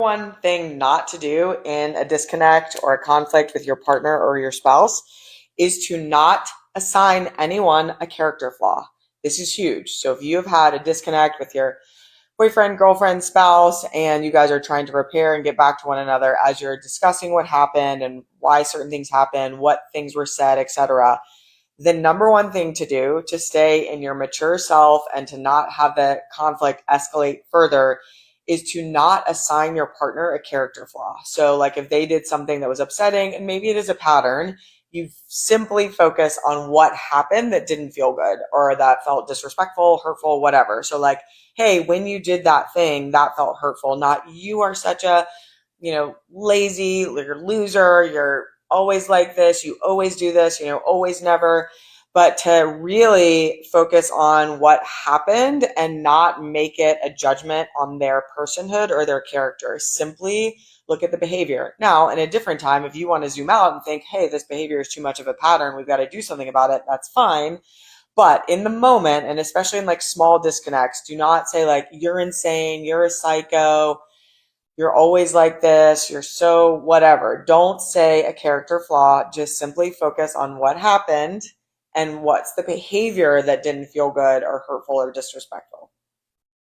One thing not to do in a disconnect or a conflict with your partner or your spouse is to not assign anyone a character flaw. This is huge. So if you have had a disconnect with your boyfriend, girlfriend, spouse, and you guys are trying to repair and get back to one another as you're discussing what happened and why certain things happened, what things were said, etc., the number one thing to do to stay in your mature self and to not have the conflict escalate further is to not assign your partner a character flaw. So, like if they did something that was upsetting, and maybe it is a pattern, you simply focus on what happened that didn't feel good or that felt disrespectful, hurtful, whatever. So, like, hey, when you did that thing, that felt hurtful, not you are such a lazy, you're a loser, you're always like this, you always do this, always never. But to really focus on what happened and not make it a judgment on their personhood or their character. Simply look at the behavior. Now, in a different time, if you want to zoom out and think, hey, this behavior is too much of a pattern, we've got to do something about it, that's fine. But in the moment, and especially in like small disconnects, do not say like, you're insane, you're a psycho, you're always like this, you're so whatever. Don't say a character flaw. Just simply focus on what happened and what's the behavior that didn't feel good or hurtful or disrespectful.